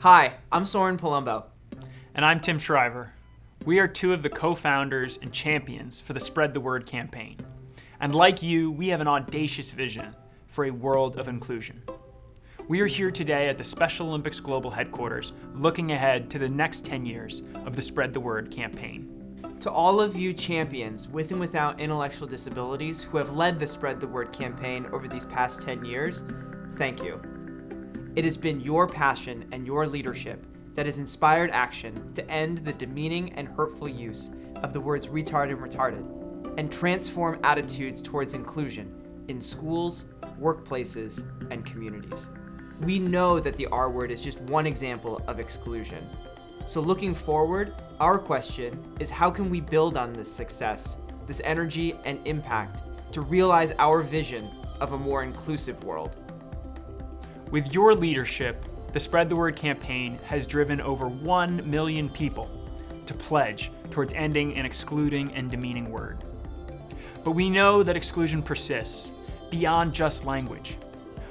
Hi, I'm Soeren Palumbo. And I'm Tim Shriver. We are two of the co-founders and champions for the Spread the Word campaign. And like you, we have an audacious vision for a world of inclusion. We are here today at the Special Olympics Global Headquarters, looking ahead to the next 10 years of the Spread the Word campaign. To all of you champions with and without intellectual disabilities who have led the Spread the Word campaign over these past 10 years, thank you. It has been your passion and your leadership that has inspired action to end the demeaning and hurtful use of the words retard and retarded, and transform attitudes towards inclusion in schools, workplaces, and communities. We know that the R word is just one example of exclusion. So looking forward, our question is, how can we build on this success, this energy and impact to realize our vision of a more inclusive world? With your leadership, the Spread the Word campaign has driven over 1 million people to pledge towards ending an excluding and demeaning word. But we know that exclusion persists beyond just language.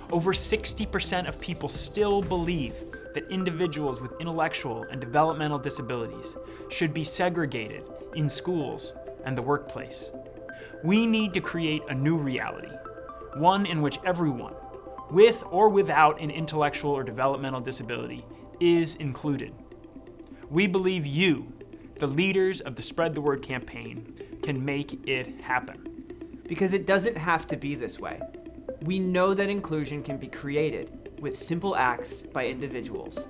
Over 60% of people still believe that individuals with intellectual and developmental disabilities should be segregated in schools and the workplace. We need to create a new reality, one in which everyone, with or without an intellectual or developmental disability, is included. We believe you, the leaders of the Spread the Word campaign, can make it happen. Because it doesn't have to be this way. We know that inclusion can be created with simple acts by individuals.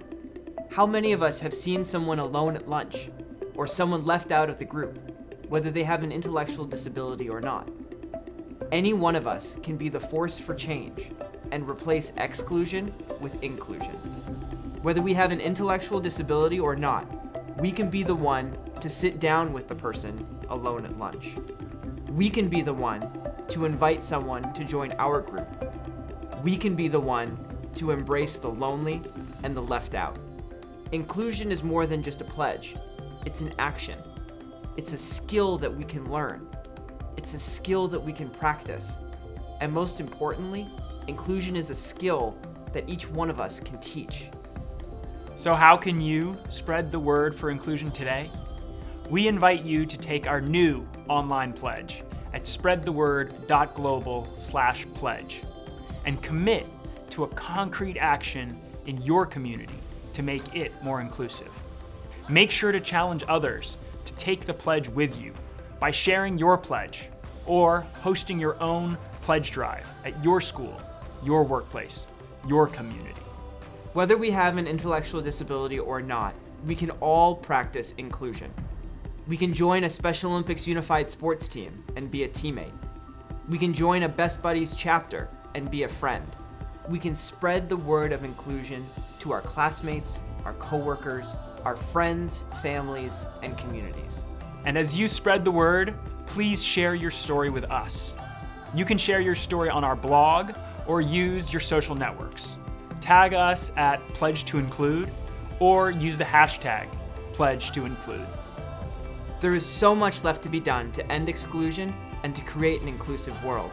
How many of us have seen someone alone at lunch, or someone left out of the group, whether they have an intellectual disability or not? Any one of us can be the force for change and replace exclusion with inclusion. Whether we have an intellectual disability or not, we can be the one to sit down with the person alone at lunch. We can be the one to invite someone to join our group. We can be the one to embrace the lonely and the left out. Inclusion is more than just a pledge. It's an action. It's a skill that we can learn. It's a skill that we can practice. And most importantly, inclusion is a skill that each one of us can teach. So how can you spread the word for inclusion today? We invite you to take our new online pledge at spreadtheword.global/pledge and commit to a concrete action in your community to make it more inclusive. Make sure to challenge others to take the pledge with you by sharing your pledge or hosting your own pledge drive at your school, your workplace, your community. Whether we have an intellectual disability or not, we can all practice inclusion. We can join a Special Olympics Unified Sports team and be a teammate. We can join a Best Buddies chapter and be a friend. We can spread the word of inclusion to our classmates, our coworkers, our friends, families, and communities. And as you spread the word, please share your story with us. You can share your story on our blog or use your social networks. Tag us at Pledge to Include or use the hashtag Pledge to Include. There is so much left to be done to end exclusion and to create an inclusive world.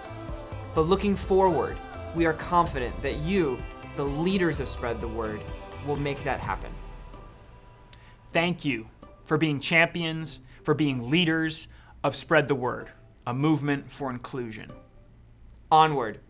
But looking forward, we are confident that you, the leaders of Spread the Word, will make that happen. Thank you for being champions, for being leaders of Spread the Word, a movement for inclusion. Onward.